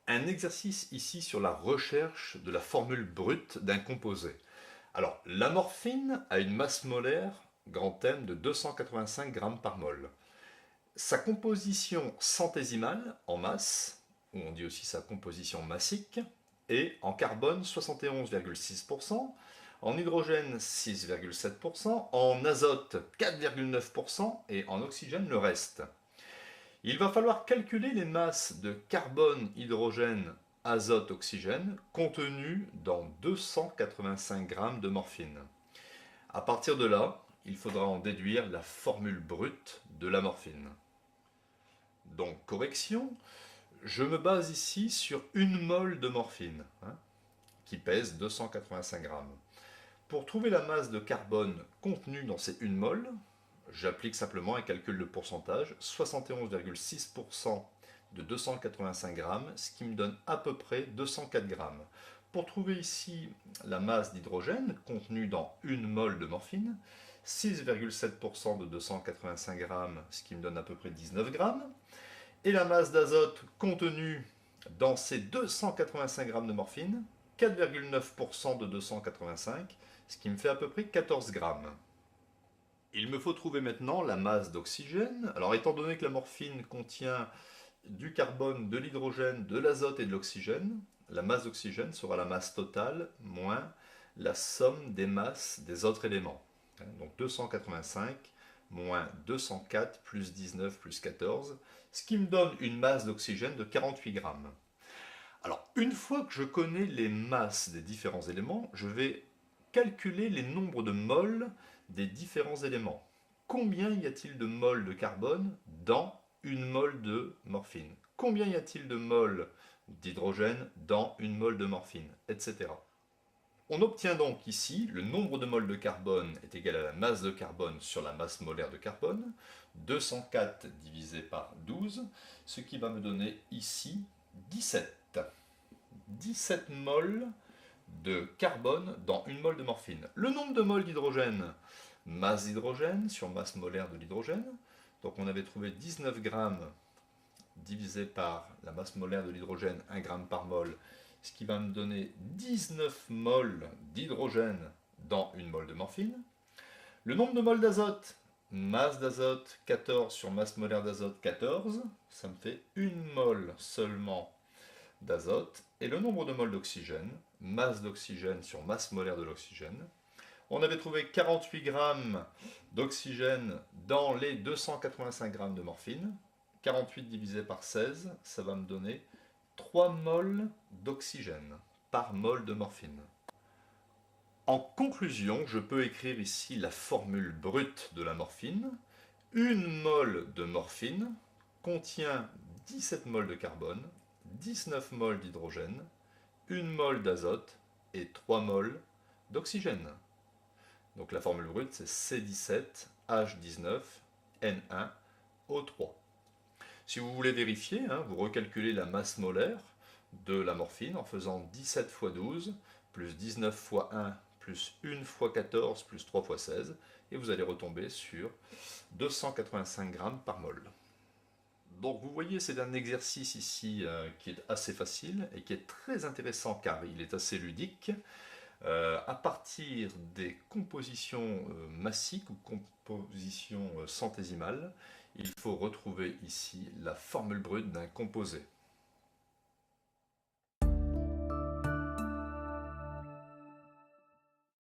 Un exercice ici sur la recherche de la formule brute d'un composé. Alors, la morphine a une masse molaire, grand M, de 285 grammes par mol. Sa composition centésimale en masse, ou on dit aussi sa composition massique, est en carbone 71,6%, en hydrogène 6,7%, en azote 4,9% et en oxygène le reste. Il va falloir calculer les masses de carbone, hydrogène, azote, oxygène contenues dans 285 grammes de morphine. À partir de là, il faudra en déduire la formule brute de la morphine. Donc, correction, je me base ici sur une mole de morphine, qui pèse 285 grammes. Pour trouver la masse de carbone contenue dans ces 1 mole, j'applique simplement un calcul de pourcentage, 71,6% de 285 grammes, ce qui me donne à peu près 204 grammes. Pour trouver ici la masse d'hydrogène contenue dans 1 mole de morphine, 6,7% de 285 grammes, ce qui me donne à peu près 19 grammes. Et la masse d'azote contenue dans ces 285 grammes de morphine, 4,9% de 285, ce qui me fait à peu près 14 grammes. Il me faut trouver maintenant la masse d'oxygène. Alors étant donné que la morphine contient du carbone, de l'hydrogène, de l'azote et de l'oxygène, la masse d'oxygène sera la masse totale moins la somme des masses des autres éléments. Donc 285 moins 204 plus 19 plus 14, ce qui me donne une masse d'oxygène de 48 grammes. Alors, une fois que je connais les masses des différents éléments, je vais calculer les nombres de moles des différents éléments. Combien y a-t-il de moles de carbone dans une mole de morphine? Combien y a-t-il de moles d'hydrogène dans une mole de morphine, etc. On obtient donc ici le nombre de moles de carbone est égal à la masse de carbone sur la masse molaire de carbone, 204 divisé par 12, ce qui va me donner ici 17. 17 moles de carbone dans une mole de morphine. Le nombre de moles d'hydrogène, masse d'hydrogène sur masse molaire de l'hydrogène. Donc on avait trouvé 19 grammes divisé par la masse molaire de l'hydrogène, 1 gramme par mol, ce qui va me donner 19 moles d'hydrogène dans une mole de morphine. Le nombre de moles d'azote, masse d'azote 14 sur masse molaire d'azote 14, ça me fait une mole seulement d'azote, et le nombre de moles d'oxygène, masse d'oxygène sur masse molaire de l'oxygène. On avait trouvé 48 grammes d'oxygène dans les 285 grammes de morphine. 48 divisé par 16, ça va me donner 3 moles d'oxygène par mole de morphine. En conclusion, je peux écrire ici la formule brute de la morphine. Une mole de morphine contient 17 moles de carbone, 19 moles d'hydrogène, 1 mole d'azote et 3 moles d'oxygène. Donc la formule brute c'est C17H19N1O3. Si vous voulez vérifier, vous recalculez la masse molaire de la morphine en faisant 17 fois 12 plus 19 fois 1 plus 1 fois 14 plus 3 fois 16 et vous allez retomber sur 285 grammes par mol. Donc vous voyez, c'est un exercice ici qui est assez facile et qui est très intéressant car il est assez ludique. À partir des compositions massiques ou compositions centésimales, il faut retrouver ici la formule brute d'un composé.